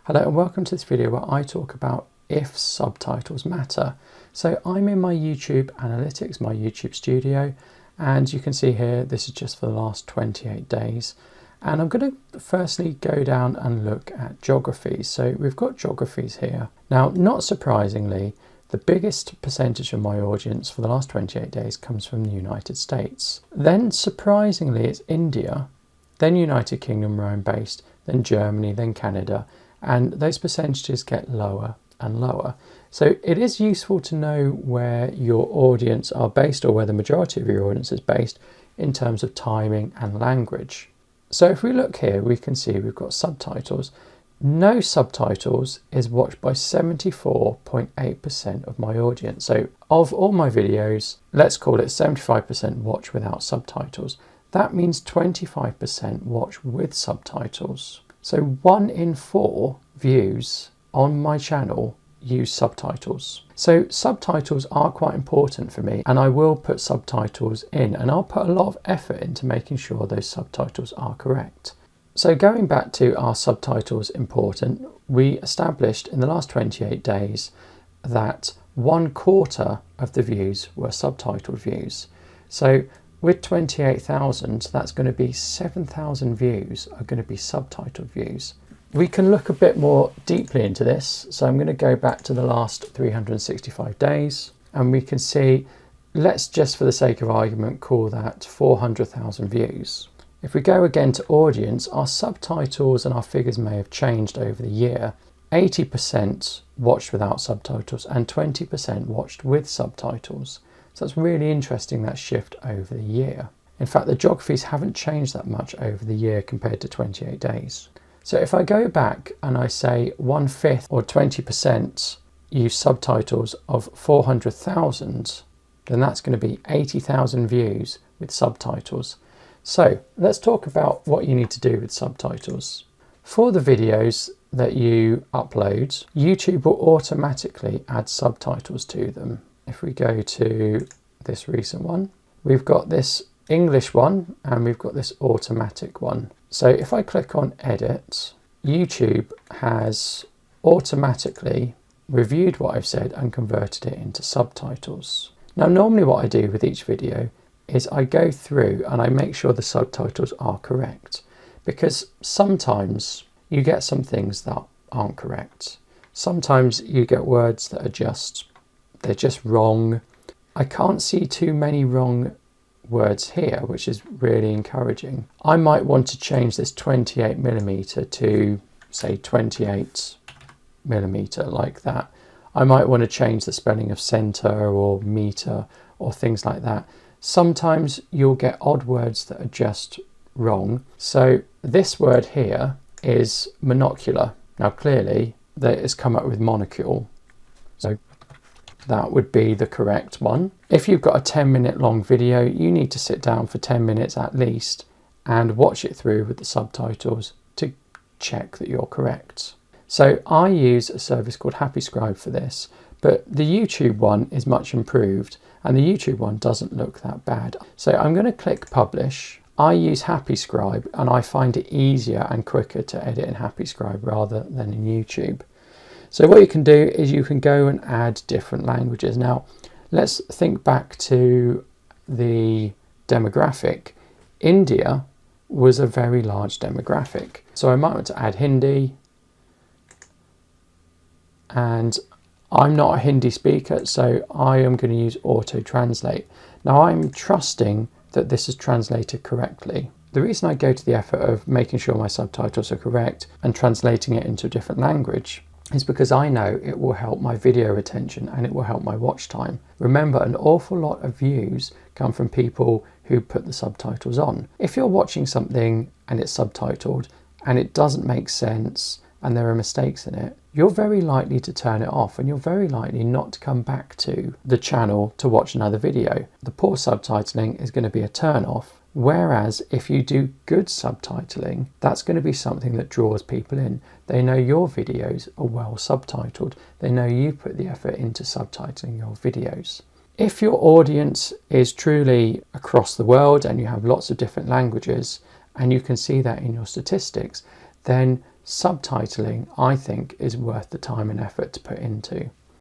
Hello and welcome to this video where I talk about if subtitles matter. So I'm in my YouTube analytics, my YouTube studio, and you can see here this is just for the last 28 days. And I'm going to firstly go down and look at geographies. So we've got geographies here. Now, not surprisingly, the biggest percentage of my audience for the last 28 days comes from the United States. Then surprisingly, it's India, then United Kingdom where I'm based, then Germany, then Canada. And those percentages get lower and lower. So it is useful to know where your audience are based, or where the majority of your audience is based, in terms of timing and language. So if we look here, we can see we've got subtitles. No subtitles is watched by 74.8% of my audience. So of all my videos, let's call it 75% watch without subtitles. That means 25% watch with subtitles. So 1 in 4 views on my channel use subtitles. So subtitles are quite important for me, and I will put subtitles in, and I'll put a lot of effort into making sure those subtitles are correct. So going back to our subtitles important, we established in the last 28 days that 1/4 of the views were subtitled views. So with 28,000, that's going to be 7,000 views are going to be subtitled views. We can look a bit more deeply into this. So I'm going to go back to the last 365 days, and we can see, let's just for the sake of argument call that 400,000 views. If we go again to audience, our subtitles and our figures may have changed over the year. 80% watched without subtitles and 20% watched with subtitles. So it's really interesting, that shift over the year. In fact, the geographies haven't changed that much over the year compared to 28 days. So if I go back and I say 1/5 or 20% use subtitles of 400,000, then that's going to be 80,000 views with subtitles. So let's talk about what you need to do with subtitles. For the videos that you upload, YouTube will automatically add subtitles to them. If we go to this recent one, we've got this English one and we've got this automatic one. So if I click on edit, YouTube has automatically reviewed what I've said and converted it into subtitles. Now, normally what I do with each video is I go through and I make sure the subtitles are correct, because sometimes you get some things that aren't correct. Sometimes you get words that are they're just wrong. I can't see too many wrong words here, which is really encouraging. I might want to change this 28mm to say 28mm, like that. I might want to change the spelling of center or meter or things like that. Sometimes you'll get odd words that are just wrong. So this word here is monocular. Now clearly that has come up with monocule. So that would be the correct one. If you've got a 10-minute long video, you need to sit down for 10 minutes at least and watch it through with the subtitles to check that you're correct. So I use a service called HappyScribe for this, but the YouTube one is much improved, and the YouTube one doesn't look that bad. So I'm going to click publish. I use HappyScribe and I find it easier and quicker to edit in HappyScribe rather than in YouTube. So what you can do is you can go and add different languages. Now, let's think back to the demographic. India was a very large demographic. So I might want to add Hindi. And I'm not a Hindi speaker, so I am going to use auto translate. Now I'm trusting that this is translated correctly. The reason I go to the effort of making sure my subtitles are correct and translating it into a different language is because I know it will help my video retention and it will help my watch time. Remember, an awful lot of views come from people who put the subtitles on. If you're watching something and it's subtitled and it doesn't make sense and there are mistakes in it, you're very likely to turn it off, and you're very likely not to come back to the channel to watch another video. The poor subtitling is going to be a turn off. Whereas if you do good subtitling, that's going to be something that draws people in. They know your videos are well subtitled. They know you put the effort into subtitling your videos. If your audience is truly across the world and you have lots of different languages, and you can see that in your statistics, then subtitling, I think, is worth the time and effort to put into.